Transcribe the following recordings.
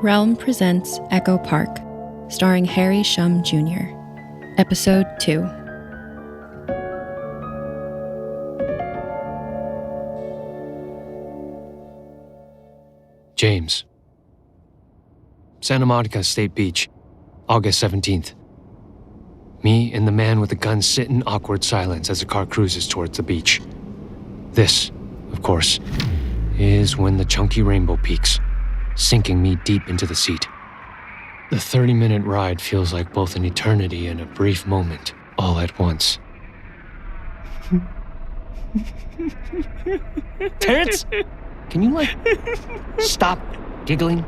Realm presents Echo Park, starring Harry Shum Jr. Episode 2. James. Santa Monica State Beach, August 17th. Me and the man with the gun sit in awkward silence as the car cruises towards the beach. This, of course, is when the chunky rainbow peaks, sinking me deep into the seat. The 30-minute ride feels like both an eternity and a brief moment, all at once. Terrance? Can you, stop giggling?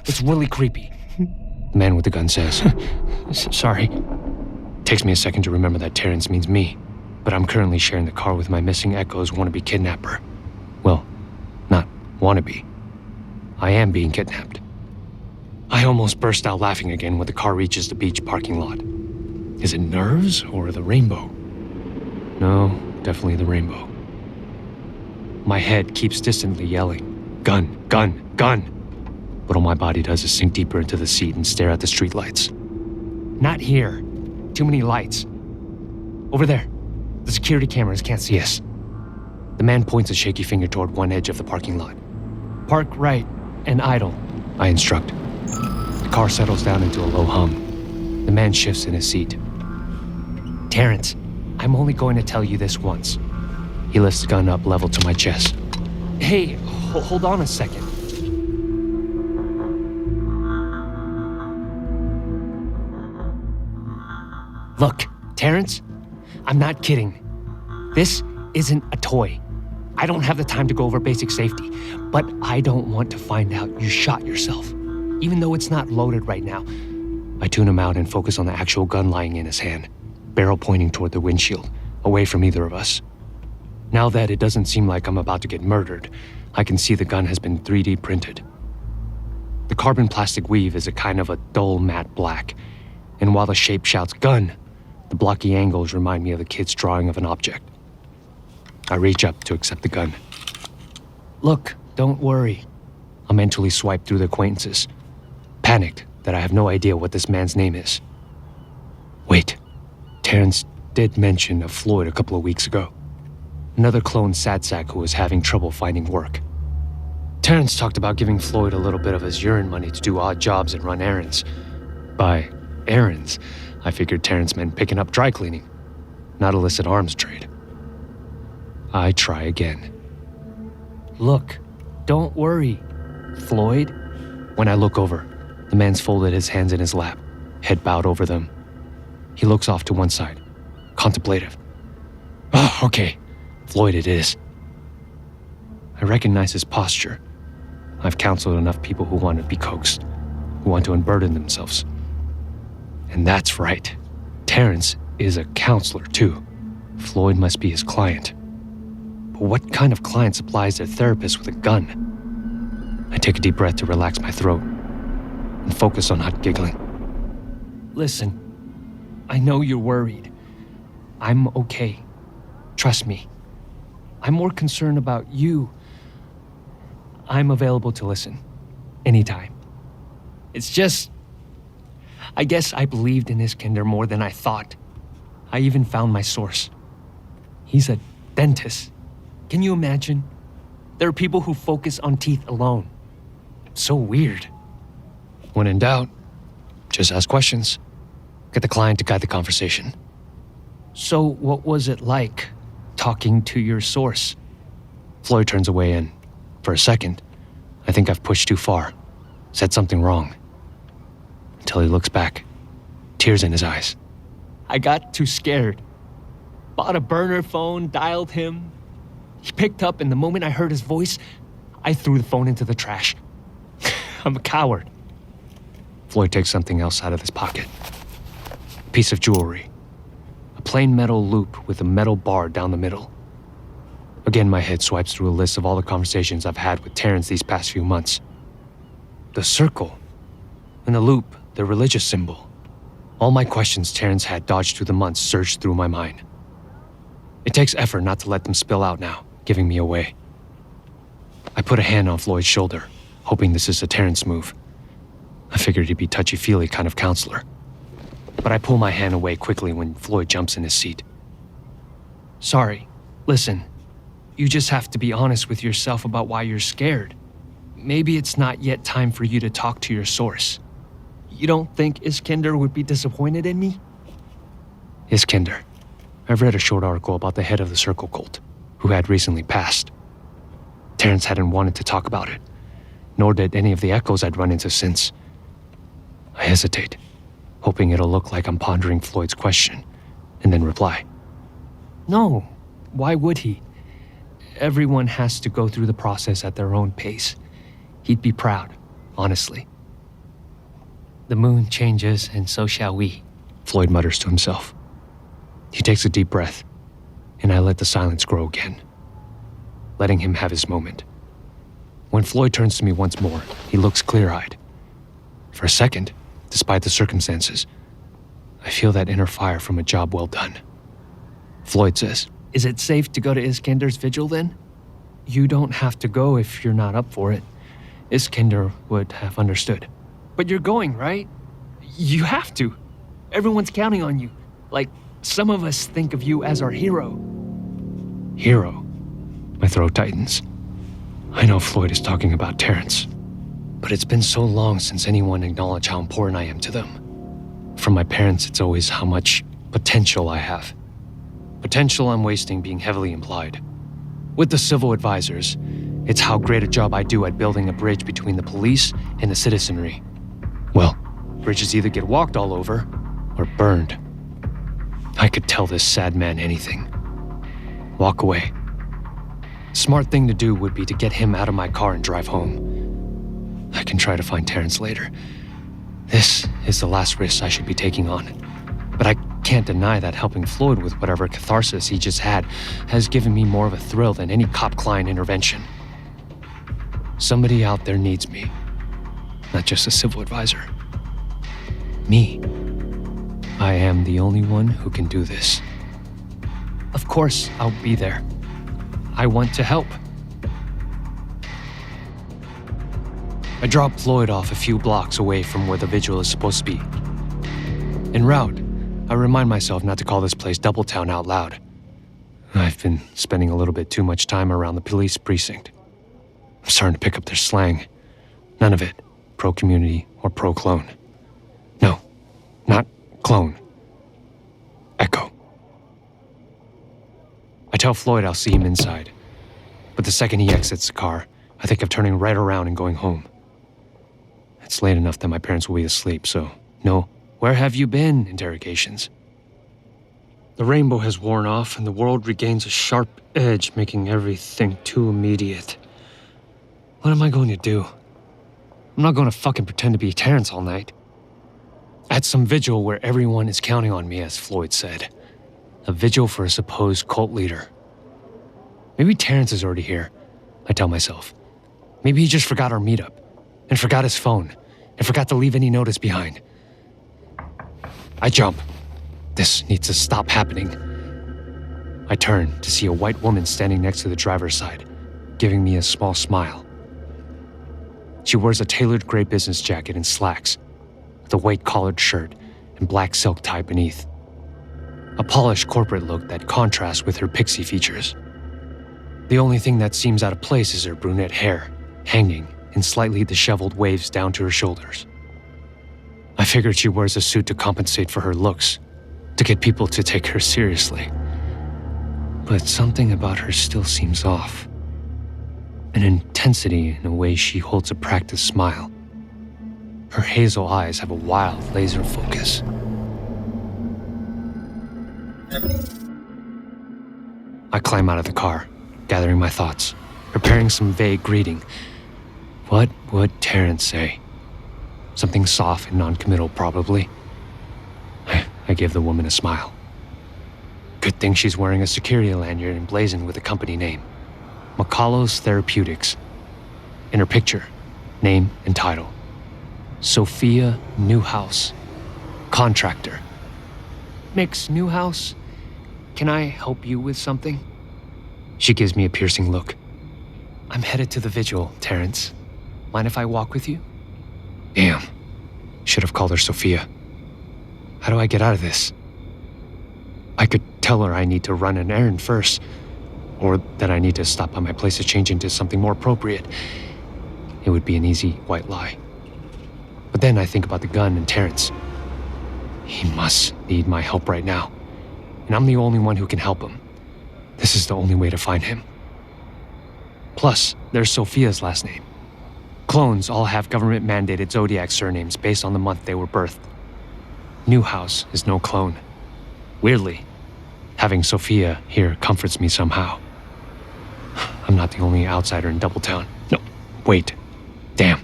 It's really creepy. The man with the gun says, Sorry. Takes me a second to remember that Terrance means me, but I'm currently sharing the car with my missing Echo's wannabe kidnapper. Well, not wannabe. I am being kidnapped. I almost burst out laughing again when the car reaches the beach parking lot. Is it nerves or the rainbow? No, definitely the rainbow. My head keeps distantly yelling, gun, gun, gun. But all my body does is sink deeper into the seat and stare at the streetlights. Not here. Too many lights. Over there. The security cameras can't see us. The man points a shaky finger toward one edge of the parking lot. Park right and idle, I instruct. The car settles down into a low hum. The man shifts in his seat. Terrance, I'm only going to tell you this once. He lifts the gun up level to my chest. Hey, hold on a second. Look, Terrance, I'm not kidding. This isn't a toy. I don't have the time to go over basic safety, but I don't want to find out you shot yourself, even though it's not loaded right now. I tune him out and focus on the actual gun lying in his hand, barrel pointing toward the windshield, away from either of us. Now that it doesn't seem like I'm about to get murdered, I can see the gun has been 3D printed. The carbon plastic weave is a kind of a dull matte black, and while the shape shouts gun, the blocky angles remind me of the kid's drawing of an object. I reach up to accept the gun. Look, don't worry. I mentally swipe through the acquaintances, panicked that I have no idea what this man's name is. Wait, Terrance did mention of Floyd a couple of weeks ago. Another clone sad sack who was having trouble finding work. Terrance talked about giving Floyd a little bit of his urine money to do odd jobs and run errands. By errands, I figured Terrance meant picking up dry cleaning, not illicit arms trade. I try again. Look, don't worry, Floyd. When I look over, the man's folded his hands in his lap, head bowed over them. He looks off to one side, contemplative. Oh, okay, Floyd it is. I recognize his posture. I've counseled enough people who want to be coaxed, who want to unburden themselves. And that's right, Terrance is a counselor too. Floyd must be his client. But what kind of client supplies their therapist with a gun? I take a deep breath to relax my throat and focus on not giggling. Listen, I know you're worried. I'm okay. Trust me. I'm more concerned about you. I'm available to listen. Anytime. It's just, I guess I believed in Iskander more than I thought. I even found my source. He's a dentist. Can you imagine? There are people who focus on teeth alone. So weird. When in doubt, just ask questions. Get the client to guide the conversation. So what was it like, talking to your source? Floyd turns away and, for a second, I think I've pushed too far, said something wrong. Until he looks back, tears in his eyes. I got too scared. Bought a burner phone, dialed him. He picked up, and the moment I heard his voice, I threw the phone into the trash. I'm a coward. Floyd takes something else out of his pocket. A piece of jewelry. A plain metal loop with a metal bar down the middle. Again, my head swipes through a list of all the conversations I've had with Terrance these past few months. The circle. And the loop, the religious symbol. All my questions Terrance had dodged through the months surged through my mind. It takes effort not to let them spill out now, giving me away. I put a hand on Floyd's shoulder, hoping this is a Terrance move. I figured he'd be touchy-feely kind of counselor. But I pull my hand away quickly when Floyd jumps in his seat. Sorry, listen, you just have to be honest with yourself about why you're scared. Maybe it's not yet time for you to talk to your source. You don't think Iskender would be disappointed in me? Iskender. I've read a short article about the head of the Circle cult, who had recently passed. Terrance hadn't wanted to talk about it, nor did any of the echoes I'd run into since. I hesitate, hoping it'll look like I'm pondering Floyd's question, and then reply. No, why would he? Everyone has to go through the process at their own pace. He'd be proud, honestly. The moon changes, and so shall we, Floyd mutters to himself. He takes a deep breath, and I let the silence grow again, letting him have his moment. When Floyd turns to me once more, he looks clear-eyed. For a second, despite the circumstances, I feel that inner fire from a job well done. Floyd says, Is it safe to go to Iskender's vigil then? You don't have to go if you're not up for it. Iskender would have understood. But you're going, right? You have to. Everyone's counting on you. Like, some of us think of you as our hero. Hero? My throat tightens. I know Floyd is talking about Terrance, but it's been so long since anyone acknowledged how important I am to them. From my parents, it's always how much potential I have. Potential I'm wasting being heavily implied. With the civil advisors, it's how great a job I do at building a bridge between the police and the citizenry. Well, bridges either get walked all over or burned. I could tell this sad man anything. Walk away. Smart thing to do would be to get him out of my car and drive home. I can try to find Terrance later. This is the last risk I should be taking on. But I can't deny that helping Floyd with whatever catharsis he just had has given me more of a thrill than any cop-client intervention. Somebody out there needs me, not just a civil advisor. Me. I am the only one who can do this. Of course, I'll be there. I want to help. I drop Floyd off a few blocks away from where the vigil is supposed to be. En route, I remind myself not to call this place Doubletown out loud. I've been spending a little bit too much time around the police precinct. I'm starting to pick up their slang. None of it pro-community or pro-clone. No, not clone. Echo. I tell Floyd I'll see him inside, but the second he exits the car, I think of turning right around and going home. It's late enough that my parents will be asleep, so no "where have you been?" interrogations. The rainbow has worn off and the world regains a sharp edge, making everything too immediate. What am I going to do? I'm not going to fucking pretend to be Terrance all night. At some vigil where everyone is counting on me, as Floyd said. A vigil for a supposed cult leader. Maybe Terrance is already here, I tell myself. Maybe he just forgot our meetup, and forgot his phone, and forgot to leave any notice behind. I jump. This needs to stop happening. I turn to see a white woman standing next to the driver's side, giving me a small smile. She wears a tailored gray business jacket and slacks, with a white collared shirt and black silk tie beneath. A polished corporate look that contrasts with her pixie features. The only thing that seems out of place is her brunette hair, hanging in slightly disheveled waves down to her shoulders. I figured she wears a suit to compensate for her looks, to get people to take her seriously. But something about her still seems off. An intensity in a way she holds a practiced smile. Her hazel eyes have a wild laser focus. I climb out of the car, gathering my thoughts, preparing some vague greeting. What would Terrance say? Something soft and non-committal, probably. I give the woman a smile. Good thing she's wearing a security lanyard emblazoned with a company name. Makalos Therapeutics. In her picture, name and title. Sophia Newhouse. Contractor. Mix Newhouse, can I help you with something? She gives me a piercing look. I'm headed to the vigil, Terrance. Mind if I walk with you? Damn, Should have called her Sophia. How do I get out of this? I could tell her I need to run an errand first, or that I need to stop by my place to change into something more appropriate. It would be an easy white lie. But then I think about the gun and Terrance. He must need my help right now, and I'm the only one who can help him. This is the only way to find him. Plus, there's Sophia's last name. Clones all have government-mandated zodiac surnames based on the month they were birthed. Newhouse is no clone. Weirdly, having Sophia here comforts me somehow. I'm not the only outsider in Doubletown. No, wait. Damn.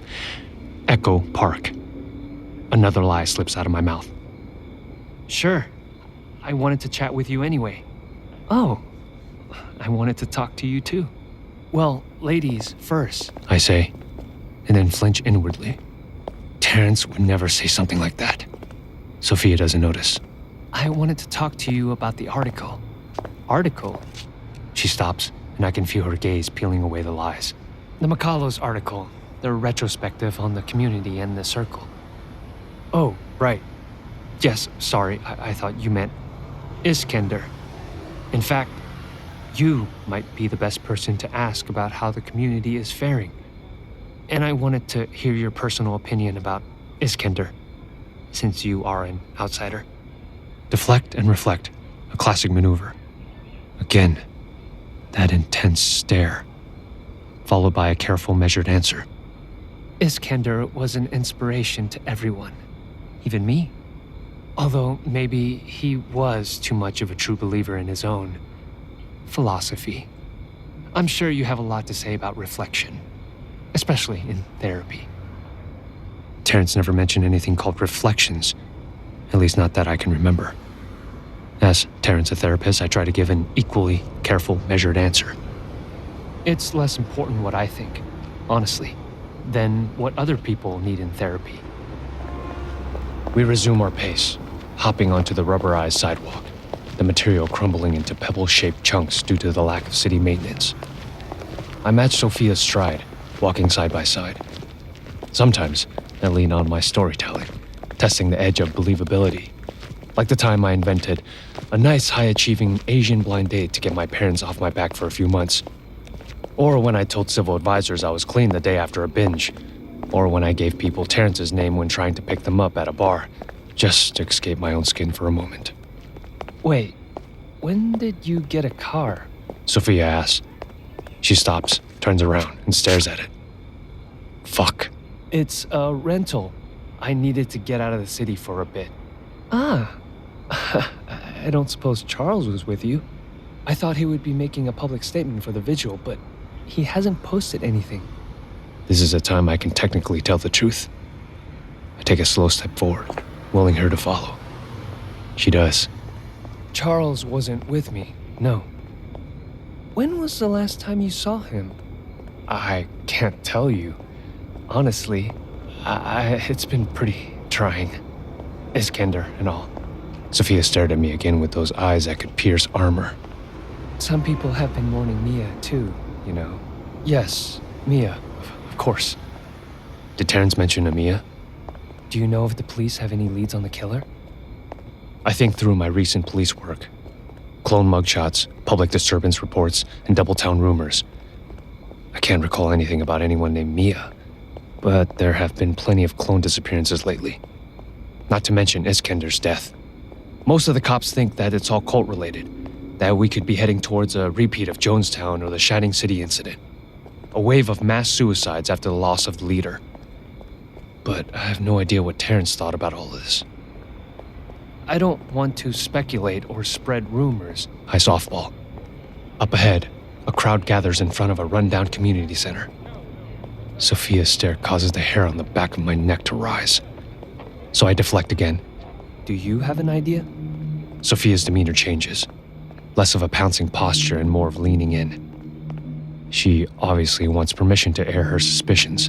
Echo Park. Another lie slips out of my mouth. Sure. I wanted to chat with you anyway. Oh, I wanted to talk to you too. Well, ladies first, I say, and then flinch inwardly. Terrance would never say something like that. Sophia doesn't notice. I wanted to talk to you about the article. Article? She stops, and I can feel her gaze peeling away the lies. The McCullough's article, the retrospective on the community and the circle. Oh, right. Yes, sorry, I thought you meant Iskender. In fact, you might be the best person to ask about how the community is faring. And I wanted to hear your personal opinion about Iskender, since you are an outsider. Deflect and reflect, a classic maneuver. Again, that intense stare, followed by a careful, measured answer. Iskender was an inspiration to everyone, even me. Although maybe he was too much of a true believer in his own philosophy. I'm sure you have a lot to say about reflection, especially in therapy. Terrance never mentioned anything called reflections, at least not that I can remember. As Terrance, a therapist, I try to give an equally careful, measured answer. It's less important what I think, honestly, than what other people need in therapy. We resume our pace, hopping onto the rubberized sidewalk, the material crumbling into pebble-shaped chunks due to the lack of city maintenance. I match Sophia's stride, walking side by side. Sometimes I lean on my storytelling, testing the edge of believability, like the time I invented a nice high-achieving Asian blind date to get my parents off my back for a few months. Or when I told civil advisors I was clean the day after a binge. Or when I gave people Terrance's name when trying to pick them up at a bar, just to escape my own skin for a moment. Wait, when did you get a car? Sophia asks. She stops, turns around, and stares at it. Fuck. It's a rental. I needed to get out of the city for a bit. Ah. I don't suppose Charles was with you. I thought he would be making a public statement for the vigil, but he hasn't posted anything. This is a time I can technically tell the truth. I take a slow step forward, willing her to follow. She does. Charles wasn't with me, no. When was the last time you saw him? I can't tell you. Honestly, it's been pretty trying. Iskender and all. Sophia stared at me again with those eyes that could pierce armor. Some people have been mourning Mia too, you know. Yes, Mia, of course. Did Terrance mention Mia? Do you know if the police have any leads on the killer? I think through my recent police work. Clone mugshots, public disturbance reports, and Doubletown rumors. I can't recall anything about anyone named Mia, but there have been plenty of clone disappearances lately. Not to mention Iskender's death. Most of the cops think that it's all cult-related, that we could be heading towards a repeat of Jonestown or the Shining City incident. A wave of mass suicides after the loss of the leader. But I have no idea what Terrance thought about all this. I don't want to speculate or spread rumors, I softball. Up ahead, a crowd gathers in front of a rundown community center. Sophia's stare causes the hair on the back of my neck to rise. So I deflect again. Do you have an idea? Sophia's demeanor changes. Less of a pouncing posture and more of leaning in. She obviously wants permission to air her suspicions.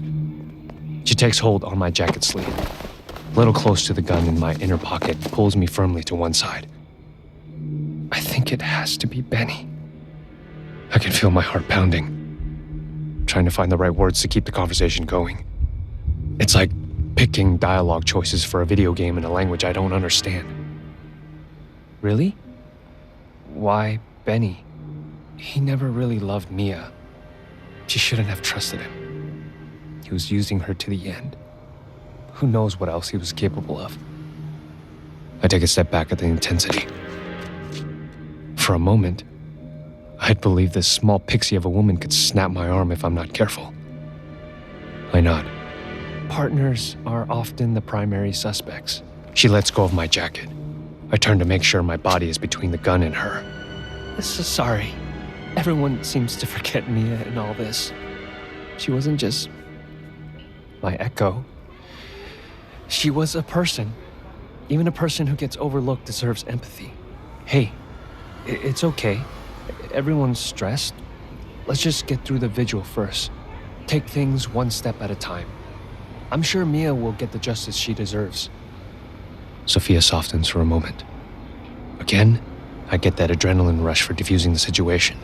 She takes hold on my jacket sleeve. A little close to the gun in my inner pocket, pulls me firmly to one side. I think it has to be Benny. I can feel my heart pounding, trying to find the right words to keep the conversation going. It's like picking dialogue choices for a video game in a language I don't understand. Really? Why Benny? He never really loved Mia. She shouldn't have trusted him. He was using her to the end. Who knows what else he was capable of? I take a step back at the intensity. For a moment, I'd believe this small pixie of a woman could snap my arm if I'm not careful. I nod. Partners are often the primary suspects. She lets go of my jacket. I turn to make sure my body is between the gun and her. Sorry. Everyone seems to forget Mia in all this. She wasn't just my echo. She was a person. Even a person who gets overlooked deserves empathy. Hey, it's okay. Everyone's stressed. Let's just get through the vigil first. Take things one step at a time. I'm sure Mia will get the justice she deserves. Sophia softens for a moment. Again, I get that adrenaline rush for defusing the situation.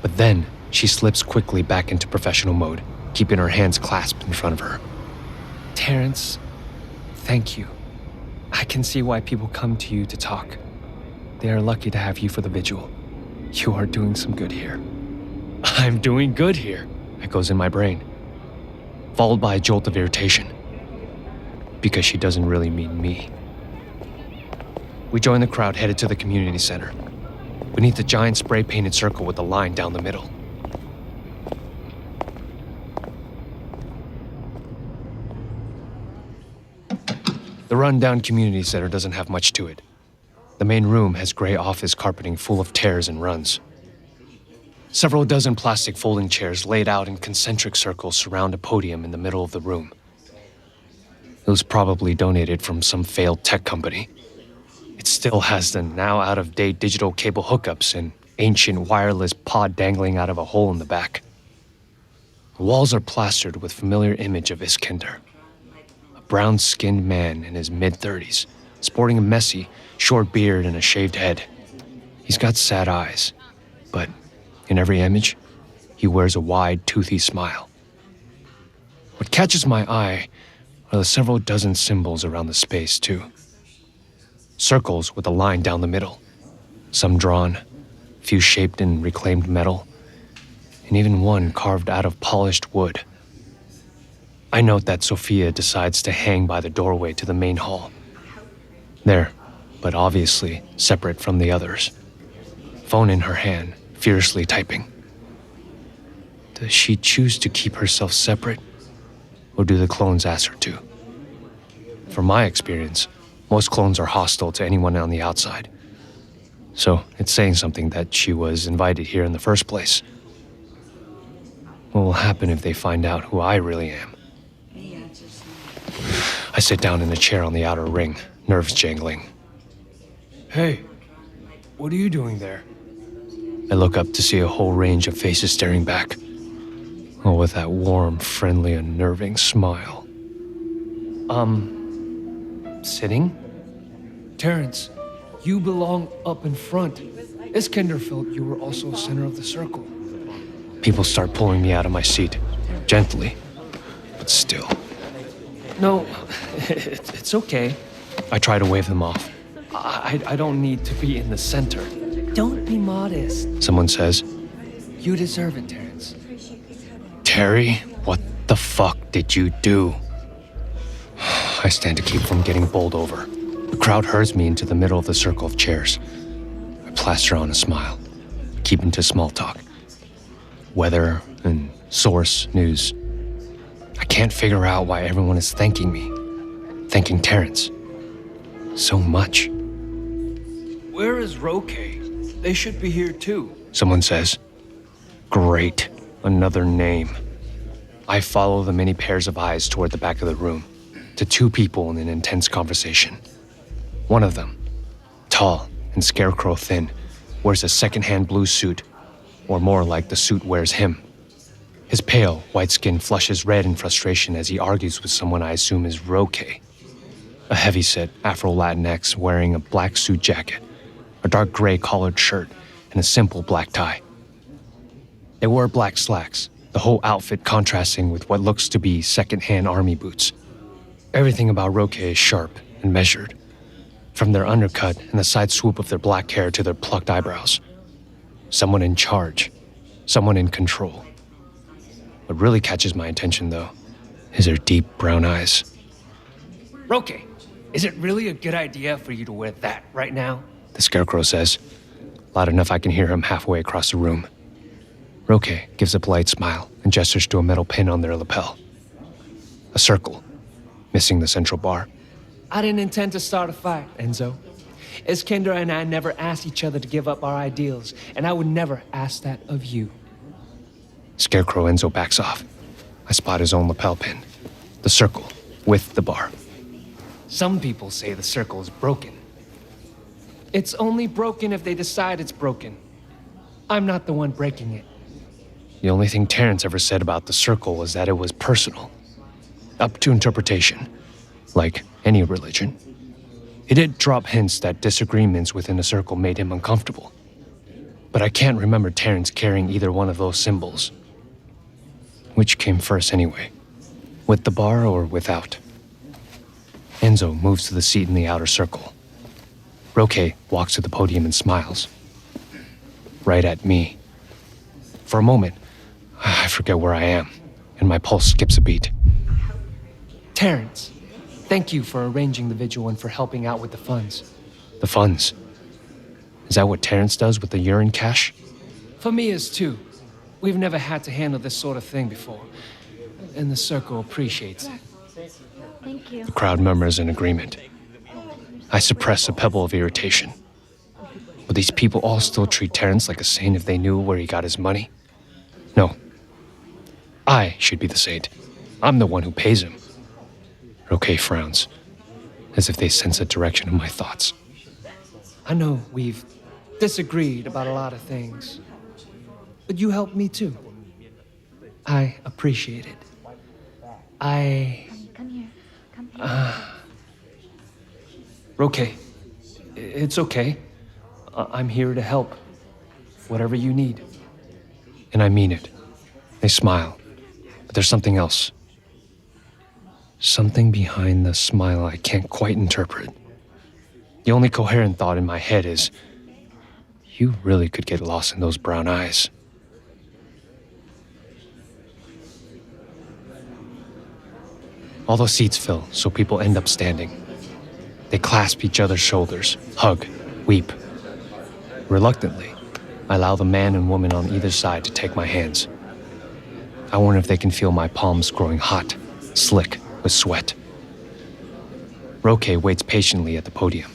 But then, she slips quickly back into professional mode, keeping her hands clasped in front of her. Terrance, thank you. I can see why people come to you to talk. They are lucky to have you for the vigil. You are doing some good here. I'm doing good here, echoes in my brain, followed by a jolt of irritation. Because she doesn't really mean me. We join the crowd headed to the community center, beneath the giant spray-painted circle with a line down the middle. The run-down community center doesn't have much to it. The main room has gray office carpeting full of tears and runs. Several dozen plastic folding chairs laid out in concentric circles surround a podium in the middle of the room. It was probably donated from some failed tech company. It still has the now out-of-date digital cable hookups and ancient wireless pod dangling out of a hole in the back. The walls are plastered with familiar image of Iskender, a brown-skinned man in his mid-30s, sporting a messy, short beard and a shaved head. He's got sad eyes, but in every image, he wears a wide, toothy smile. What catches my eye are the several dozen symbols around the space, too. Circles with a line down the middle, some drawn, few shaped in reclaimed metal, and even one carved out of polished wood. I note that Sophia decides to hang by the doorway to the main hall. There, but obviously separate from the others. Phone in her hand, fiercely typing. Does she choose to keep herself separate, or do the clones ask her to? From my experience, most clones are hostile to anyone on the outside. So it's saying something that she was invited here in the first place. What will happen if they find out who I really am? I sit down in a chair on the outer ring, nerves jangling. Hey, what are you doing there? I look up to see a whole range of faces staring back, all with that warm, friendly, unnerving smile. Sitting? Terrance, you belong up in front. Iskender felt you were also center of the circle. People start pulling me out of my seat, gently, but still. No, it's okay. I try to wave them off. I don't need to be in the center. Don't be modest, someone says. You deserve it, Terrance. Terry, what the fuck did you do? I stand to keep from getting bowled over. The crowd herds me into the middle of the circle of chairs. I plaster on a smile, keep into small talk. Weather and source news. I can't figure out why everyone is thanking me, thanking Terrance. So much. Where is Roque? They should be here too, someone says. Great, another name. I follow the many pairs of eyes toward the back of the room, to two people in an intense conversation. One of them, tall and scarecrow thin, wears a second-hand blue suit, or more like the suit wears him. His pale, white skin flushes red in frustration as he argues with someone I assume is Roque, a heavy-set Afro-Latinx wearing a black suit jacket, a dark gray collared shirt, and a simple black tie. They wore black slacks, the whole outfit contrasting with what looks to be second-hand army boots. Everything about Roque is sharp and measured. From their undercut and the side swoop of their black hair to their plucked eyebrows. Someone in charge. Someone in control. What really catches my attention, though, is her deep brown eyes. Roque, is it really a good idea for you to wear that right now? The Scarecrow says, loud enough I can hear him halfway across the room. Roque gives a polite smile and gestures to a metal pin on their lapel. A circle, missing the central bar. I didn't intend to start a fight, Enzo. Iskender and I never asked each other to give up our ideals, and I would never ask that of you. Scarecrow Enzo backs off. I spot his own lapel pin. The circle, with the bar. Some people say the circle is broken. It's only broken if they decide it's broken. I'm not the one breaking it. The only thing Terrance ever said about the circle was that it was personal. Up to interpretation. Like any religion. He did drop hints that disagreements within the circle made him uncomfortable. But I can't remember Terrance carrying either one of those symbols. Which came first anyway? With the bar or without? Enzo moves to the seat in the outer circle. Roque walks to the podium and smiles. Right at me. For a moment, I forget where I am, and my pulse skips a beat. Terrance, thank you for arranging the vigil and for helping out with the funds. The funds? Is that what Terrance does with the urine cache? For me is too. We've never had to handle this sort of thing before, and the circle appreciates it. Thank you. The crowd murmurs in agreement. I suppress a pebble of irritation. Would these people all still treat Terrance like a saint if they knew where he got his money? No. I should be the saint. I'm the one who pays him. Roque frowns, as if they sense the direction of my thoughts. I know we've disagreed about a lot of things, but you helped me too. I appreciate it. Come here. Come here. Roque, it's okay. I'm here to help. Whatever you need. And I mean it. They smile, but there's something else. Something behind the smile I can't quite interpret. The only coherent thought in my head is, you really could get lost in those brown eyes. All the seats fill, so people end up standing. They clasp each other's shoulders, hug, weep. Reluctantly, I allow the man and woman on either side to take my hands. I wonder if they can feel my palms growing hot, slick with sweat. Roque waits patiently at the podium.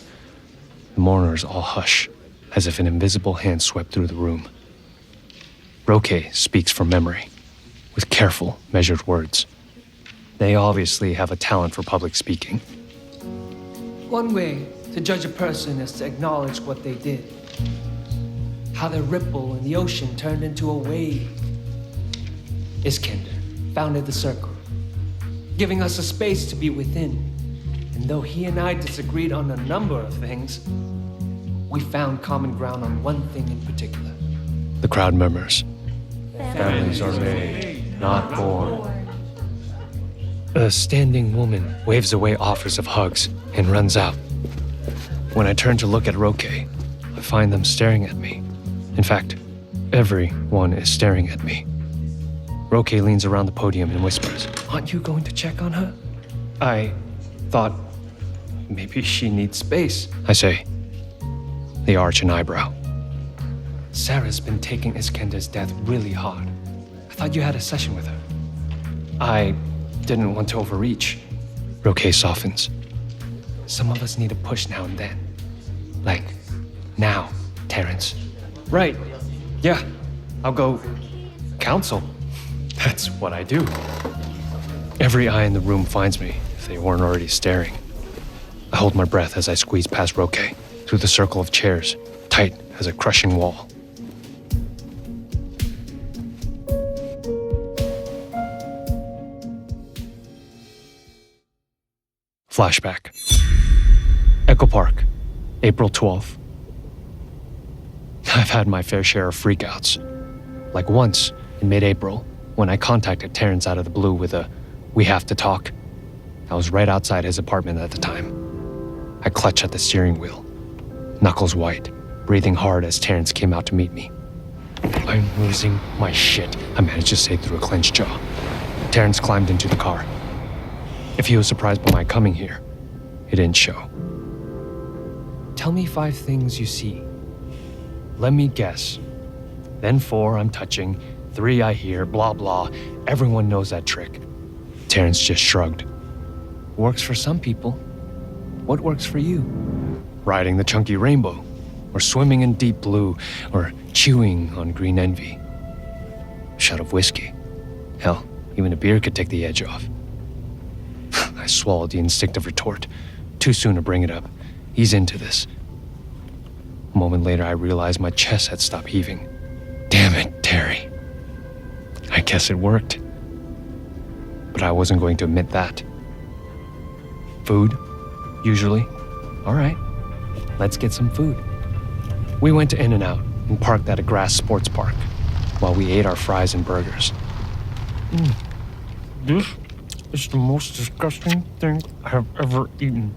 The mourners all hush, as if an invisible hand swept through the room. Roque speaks from memory, with careful, measured words. They obviously have a talent for public speaking. One way to judge a person is to acknowledge what they did. How their ripple in the ocean turned into a wave. Iskender founded the circle, giving us a space to be within. And though he and I disagreed on a number of things, we found common ground on one thing in particular. The crowd murmurs. Families are made, not born. A standing woman waves away offers of hugs and runs out. When I turn to look at Roque, I find them staring at me. In fact, everyone is staring at me. Roque leans around the podium and whispers, "Aren't you going to check on her?" I thought maybe she needs space, I say. They arch an eyebrow. Sarah's been taking Iskender's death really hard. I thought you had a session with her. I didn't want to overreach. Roque softens. Some of us need a push now and then. Like, now, Terrance. Right. Yeah, I'll go counsel. That's what I do. Every eye in the room finds me, if they weren't already staring. I hold my breath as I squeeze past Roque, through the circle of chairs, tight as a crushing wall. Flashback. Echo Park, April 12th. I've had my fair share of freakouts. Like once, in mid-April, when I contacted Terrance out of the blue with a "we have to talk." I was right outside his apartment at the time. I clutched at the steering wheel, knuckles white, breathing hard as Terrance came out to meet me. "I'm losing my shit," I managed to say through a clenched jaw. Terrance climbed into the car. If he was surprised by my coming here, it didn't show. "Tell me 5 things you see." "Let me guess." Then 4 I'm touching, 3 I hear, blah blah. Everyone knows that trick. Terrance just shrugged. "Works for some people. What works for you?" "Riding the chunky rainbow, or swimming in deep blue, or chewing on green envy. Shot of whiskey. Hell, even a beer could take the edge off." I swallowed the instinctive retort. Too soon to bring it up. He's into this. A moment later, I realized my chest had stopped heaving. Damn it, Terry. I guess it worked. But I wasn't going to admit that. Food, usually. All right, let's get some food. We went to In-N-Out and parked at a grass sports park while we ate our fries and burgers. "This is the most disgusting thing I have ever eaten,"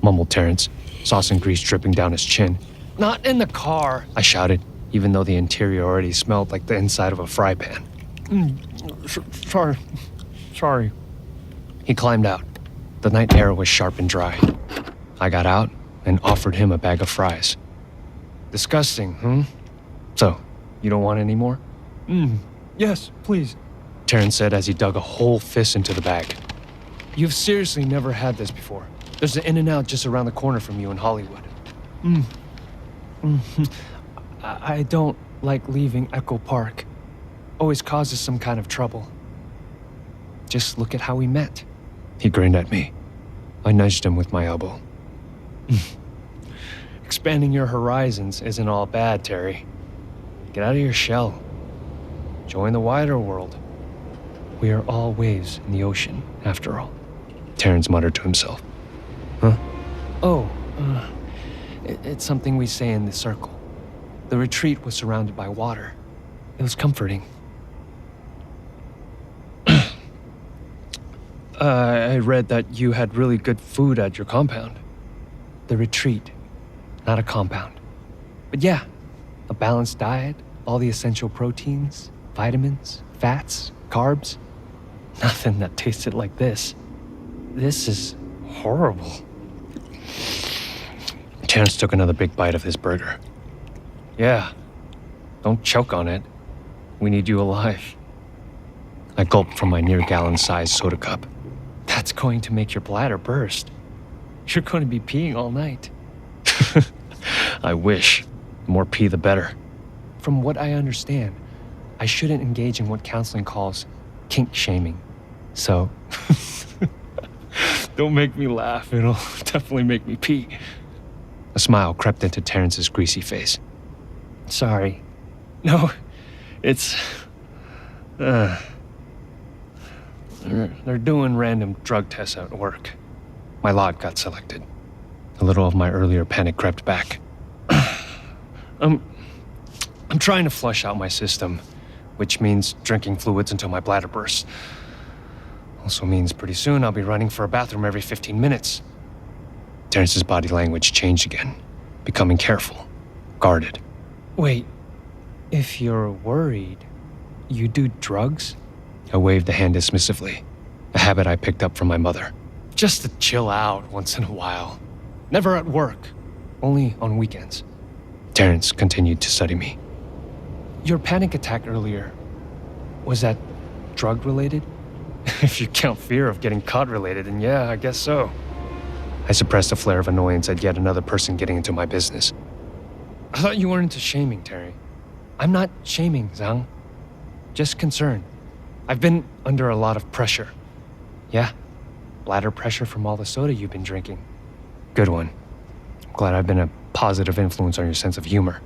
mumbled Terrance, sauce and grease dripping down his chin. "Not in the car," I shouted, even though the interior already smelled like the inside of a fry pan. Sorry. He climbed out. The night air was sharp and dry. I got out and offered him a bag of fries. "Disgusting, So, you don't want any more?" Yes, please," Terrance said as he dug a whole fist into the bag. "You've seriously never had this before. There's an In-N-Out just around the corner from you in Hollywood." I don't like leaving Echo Park. Always causes some kind of trouble. Just look at how we met." He grinned at me. I nudged him with my elbow. "Expanding your horizons isn't all bad, Terry. Get out of your shell. Join the wider world. We are all waves in the ocean, after all," Terrance muttered to himself. "Huh? Oh, it's something we say in the circle. The retreat was surrounded by water. It was comforting." I read that you had really good food at your compound." "The retreat, not a compound. But yeah, a balanced diet, all the essential proteins, vitamins, fats, carbs. Nothing that tasted like this. This is horrible." Terrance took another big bite of his burger. "Yeah, don't choke on it. We need you alive." I gulped from my near-gallon-sized soda cup. "That's going to make your bladder burst. You're going to be peeing all night." "I wish. The more pee, the better." "From what I understand, I shouldn't engage in what counseling calls kink shaming. So, don't make me laugh. It'll definitely make me pee." A smile crept into Terrance's greasy face. "Sorry. No, it's... They're doing random drug tests at work. My lot got selected. A little of my earlier panic crept back. I'm trying to flush out my system, which means drinking fluids until my bladder bursts. Also means pretty soon I'll be running for a bathroom every 15 minutes. Terrance's body language changed again, becoming careful, guarded. "Wait, if you're worried, you do drugs?" I waved a hand dismissively, a habit I picked up from my mother. "Just to chill out once in a while. Never at work, only on weekends." Terrance continued to study me. "Your panic attack earlier, was that drug-related?" "If you count fear of getting caught related, then yeah, I guess so." I suppressed a flare of annoyance at yet another person getting into my business. "I thought you weren't into shaming, Terry." "I'm not shaming, Zhang. Just concerned. I've been under a lot of pressure." "Yeah, bladder pressure from all the soda you've been drinking." "Good one. I'm glad I've been a positive influence on your sense of humor."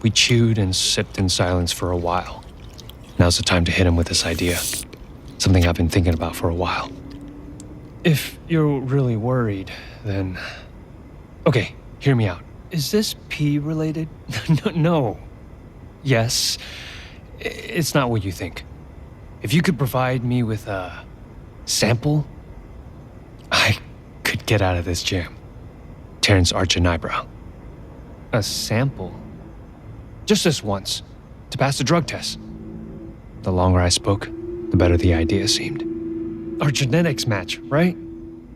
We chewed and sipped in silence for a while. Now's the time to hit him with this idea. Something I've been thinking about for a while. "If you're really worried, then... Okay, hear me out. Is this pee related?" No. Yes. It's not what you think. If you could provide me with a sample get out of this jam. Terrance arched an eyebrow. A sample? Just this once, to pass the drug test. The longer I spoke, the better the idea seemed. Our genetics match, right?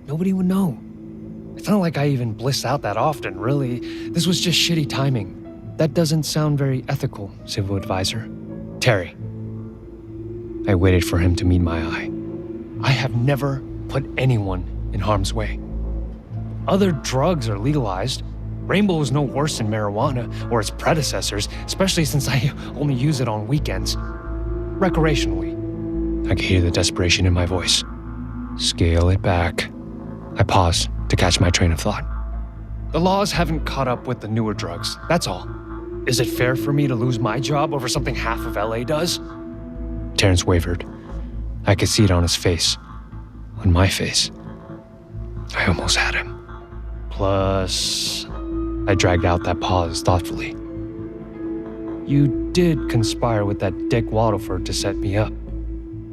Nobody would know. It's not like I even bliss out that often, really. This was just shitty timing. That doesn't sound very ethical, civil advisor. Terry. I waited for him to meet my eye. I have never put anyone in harm's way. Other drugs are legalized. Rainbow is no worse than marijuana or its predecessors, especially since I only use it on weekends. Recreationally. I could hear the desperation in my voice. Scale it back. I paused to catch my train of thought. The laws haven't caught up with the newer drugs, that's all. Is it fair for me to lose my job over something half of LA does? Terrance wavered. I could see it on his face. On my face. I almost had him. Plus, I dragged out that pause thoughtfully. You did conspire with that Dick Waddleford to set me up.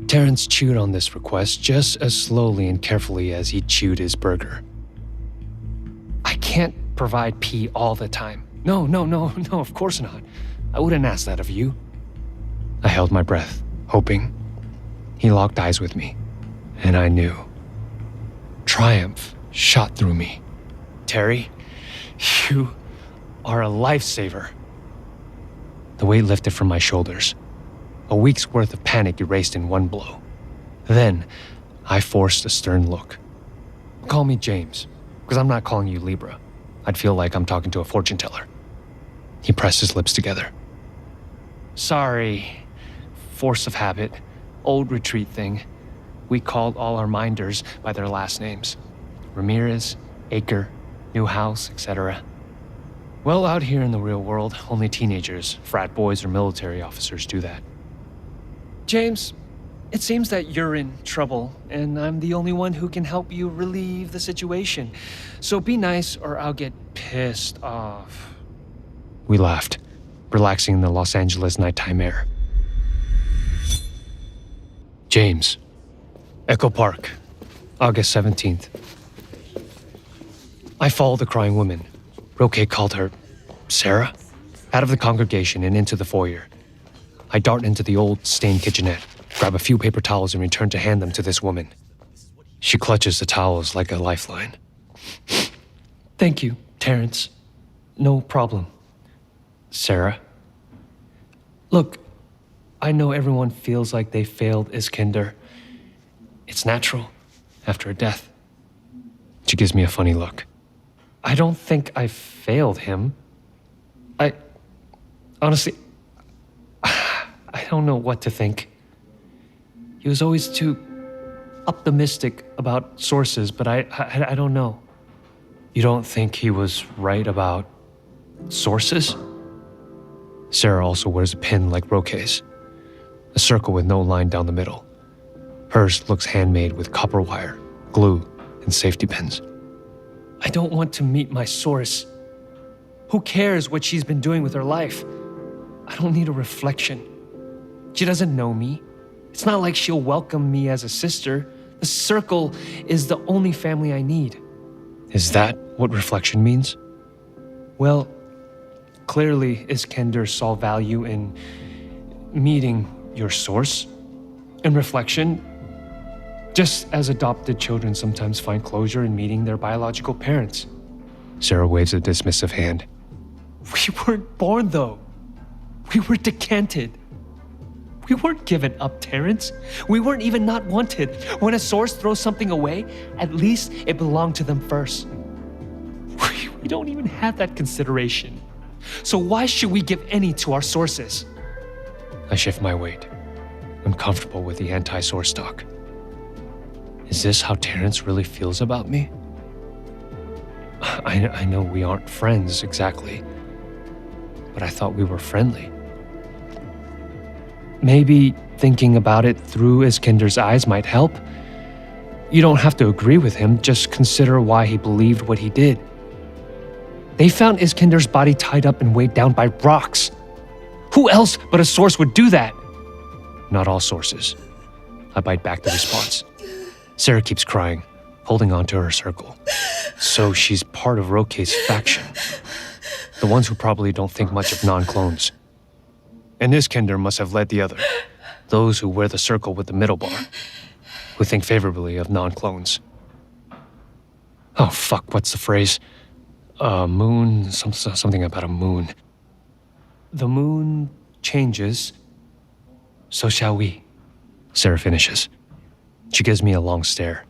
Terrance chewed on this request just as slowly and carefully as he chewed his burger. I can't provide pee all the time. No, of course not. I wouldn't ask that of you. I held my breath, hoping. He locked eyes with me, and I knew. Triumph shot through me. Terry, you are a lifesaver. The weight lifted from my shoulders. A week's worth of panic erased in one blow. Then, I forced a stern look. Call me James, because I'm not calling you Libra. I'd feel like I'm talking to a fortune teller. He pressed his lips together. Sorry. Force of habit. Old retreat thing. We called all our minders by their last names. Ramirez, Aker, Newhouse, etc. Well, out here in the real world, only teenagers, frat boys, or military officers do that. James, it seems that you're in trouble, and I'm the only one who can help you relieve the situation. So be nice, or I'll get pissed off. We laughed, relaxing in the Los Angeles nighttime air. James, Echo Park, August 17th. I followed the crying woman. Roque called her Sarah, out of the congregation and into the foyer. I dart into the old stained kitchenette, grab a few paper towels and return to hand them to this woman. She clutches the towels like a lifeline. Thank you, Terrance. No problem. Sarah? Look, I know everyone feels like they failed Iskender. It's natural, after a death. She gives me a funny look. I don't think I failed him. Honestly, I don't know what to think. He was always too optimistic about sources, but I don't know. You don't think he was right about sources? Sarah also wears a pin like Roque's, a circle with no line down the middle. Hers looks handmade with copper wire, glue, and safety pins. I don't want to meet my source. Who cares what she's been doing with her life? I don't need a reflection. She doesn't know me. It's not like she'll welcome me as a sister. The circle is the only family I need. Is that what reflection means? Well, clearly Iskender saw value in meeting your source. And reflection, just as adopted children sometimes find closure in meeting their biological parents. Sarah waves a dismissive hand. We weren't born, though. We were decanted. We weren't given up, Terrance. We weren't even not wanted. When a source throws something away, at least it belonged to them first. We don't even have that consideration. So why should we give any to our sources? I shift my weight, uncomfortable with the anti-source talk. Is this how Terrance really feels about me? I know we aren't friends exactly, but I thought we were friendly. Maybe thinking about it through Iskender's eyes might help. You don't have to agree with him, just consider why he believed what he did. They found Iskender's body tied up and weighed down by rocks. Who else but a source would do that? Not all sources. I bite back the response. Sarah keeps crying, holding on to her circle. So she's part of Roke's faction. The ones who probably don't think much of non-clones. And Iskender must have led the other. Those who wear the circle with the middle bar. Who think favorably of non-clones. Oh, fuck, what's the phrase? Moon, something about a moon. The moon changes, so shall we. Sarah finishes. She gives me a long stare.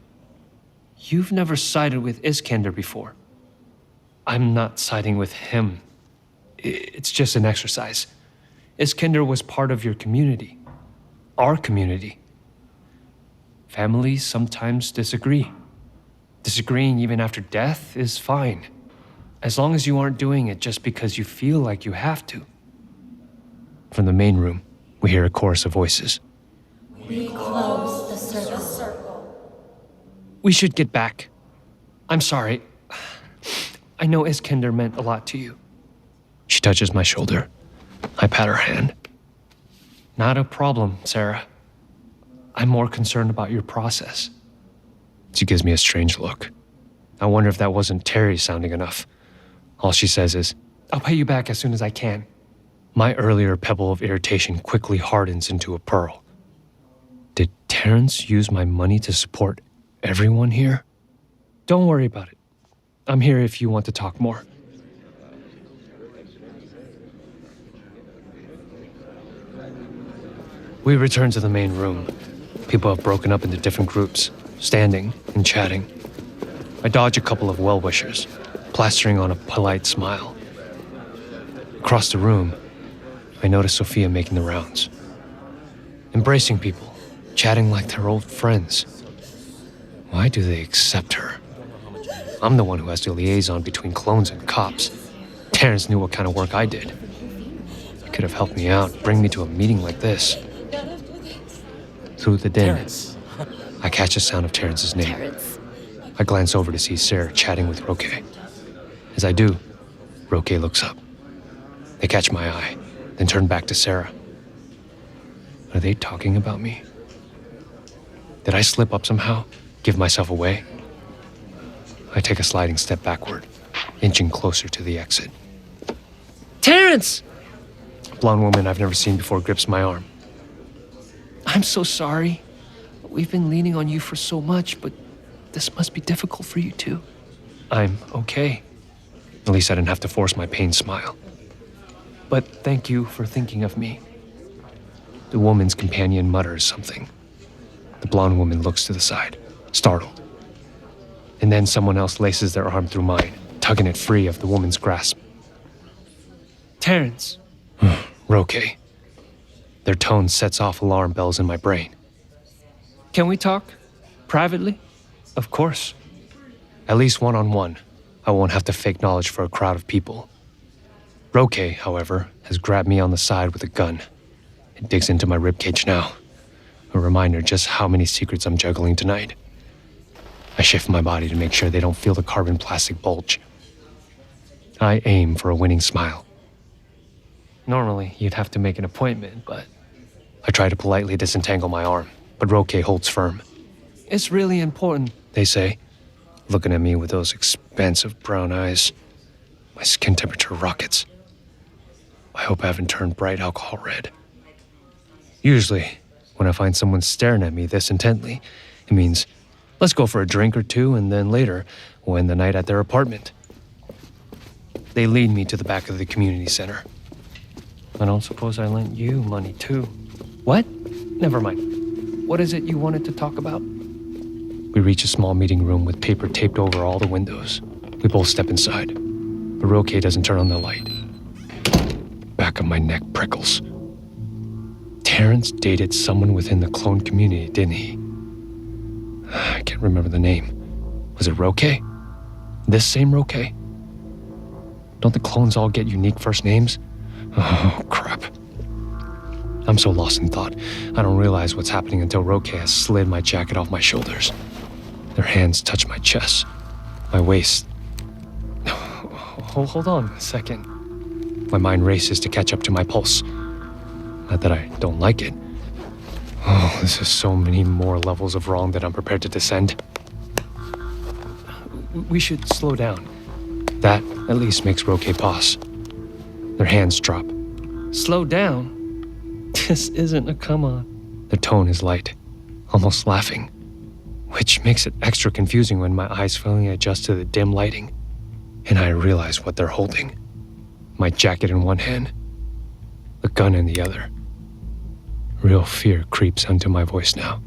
You've never sided with Iskender before. I'm not siding with him. It's just an exercise. Iskender was part of your community. Our community. Families sometimes disagree. Disagreeing even after death is fine. As long as you aren't doing it just because you feel like you have to. From the main room, we hear a chorus of voices. We close the circle. We should get back. I'm sorry. I know Iskender meant a lot to you. She touches my shoulder. I pat her hand. Not a problem, Sarah. I'm more concerned about your process. She gives me a strange look. I wonder if that wasn't Terry sounding enough. All she says is, I'll pay you back as soon as I can. My earlier pebble of irritation quickly hardens into a pearl. Did Terrance use my money to support everyone here? Don't worry about it. I'm here if you want to talk more. We return to the main room. People have broken up into different groups, standing and chatting. I dodge a couple of well-wishers, plastering on a polite smile. Across the room, I notice Sophia making the rounds. Embracing people, chatting like they're old friends. Why do they accept her? I'm the one who has the liaison between clones and cops. Terrance knew what kind of work I did. He could have helped me out, bring me to a meeting like this. Through the din, Terrance. I catch the sound of Terrance's name. Terrance. I glance over to see Sarah chatting with Roke. As I do, Roke looks up. They catch my eye, then turn back to Sarah. Are they talking about me? Did I slip up somehow? Give myself away? I take a sliding step backward, inching closer to the exit. Terrance! A blonde woman I've never seen before grips my arm. I'm so sorry. We've been leaning on you for so much, but this must be difficult for you too. I'm okay. At least I didn't have to force my pained smile. But thank you for thinking of me. The woman's companion mutters something. The blonde woman looks to the side, startled. And then someone else laces their arm through mine, tugging it free of the woman's grasp. Terrance. Roke. Their tone sets off alarm bells in my brain. Can we talk? Privately? Of course. At least one-on-one. I won't have to fake knowledge for a crowd of people. Roke, however, has grabbed me on the side with a gun. It digs into my ribcage now. A reminder just how many secrets I'm juggling tonight. I shift my body to make sure they don't feel the carbon plastic bulge. I aim for a winning smile. Normally, you'd have to make an appointment, but... I try to politely disentangle my arm, but Roke holds firm. It's really important, they say, looking at me with those expansive brown eyes. My skin temperature rockets. I hope I haven't turned bright alcohol red. Usually, when I find someone staring at me this intently, it means, let's go for a drink or two, and then later, we'll end the night at their apartment. They lead me to the back of the community center. I don't suppose I lent you money too. What? Never mind. What is it you wanted to talk about? We reach a small meeting room with paper taped over all the windows. We both step inside, but Roke doesn't turn on the light. Back of my neck prickles. Terrance dated someone within the clone community, didn't he? I can't remember the name. Was it Roke? This same Roke? Don't the clones all get unique first names? Oh, crap. I'm so lost in thought, I don't realize what's happening until Roke has slid my jacket off my shoulders. Their hands touch my chest, my waist. Hold on a second. My mind races to catch up to my pulse. Not that I don't like it. Oh, this is so many more levels of wrong that I'm prepared to descend. We should slow down. That at least makes Roque pause. Their hands drop. Slow down? This isn't a come on. Their tone is light, almost laughing, which makes it extra confusing when my eyes finally adjust to the dim lighting and I realize what they're holding. My jacket in one hand, the gun in the other. Real fear creeps onto my voice now.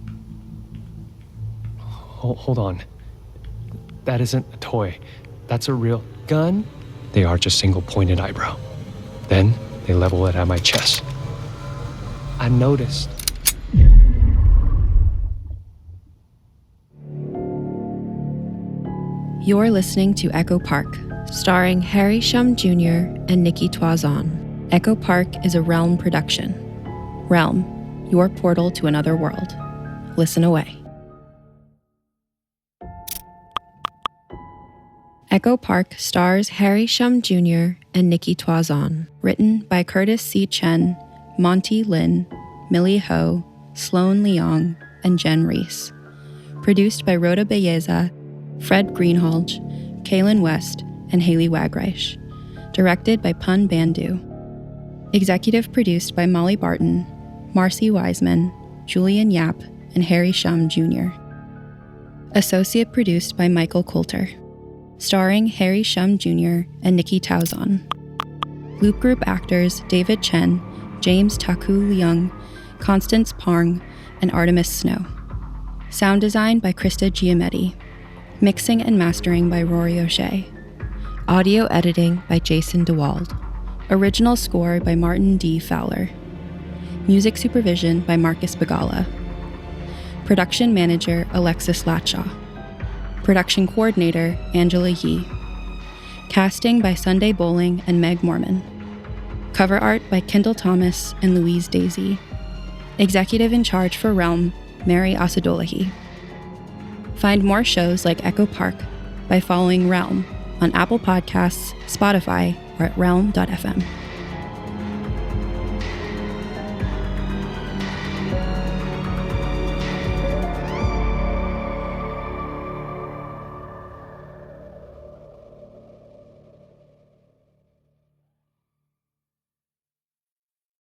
Hold on. That isn't a toy. That's a real gun? They arch a single pointed eyebrow. Then they level it at my chest. I noticed. You're listening to Echo Park, starring Harry Shum Jr. and Nikki Toison. Echo Park is a Realm production. Realm, your portal to another world. Listen away. Echo Park stars Harry Shum Jr. and Nikki Toison. Written by Curtis C. Chen, Monte Lin, Millie Ho, Sloane Leong, and Jenn Reese. Produced by Rhoda Belleza, Fred Greenhalgh, Kaylin West, and Haley Wagreich. Directed by Pun Bandhu. Executive produced by Molly Barton, Marcy Wiseman, Julian Yap, and Harry Shum Jr. Associate produced by Michael Coulter. Starring Harry Shum Jr. and Nikki Toison. Loop Group actors David Chen, James Taku Leong, Constance Parng, and Artemis Snow. Sound design by Krista Giametti. Mixing and mastering by Rory O'Shea. Audio editing by Jason DeWald. Original score by Martin D. Fowler. Music supervision by Marcus Bagala. Production manager Alexis Latshaw. Production coordinator Angela Yee. Casting by Sunday Bowling and Meg Mormon. Cover art by Kendall Thomas and Louise Daisy. Executive in charge for Realm, Mary Asadolahi. Find more shows like Echo Park by following Realm on Apple Podcasts, Spotify, or at realm.fm.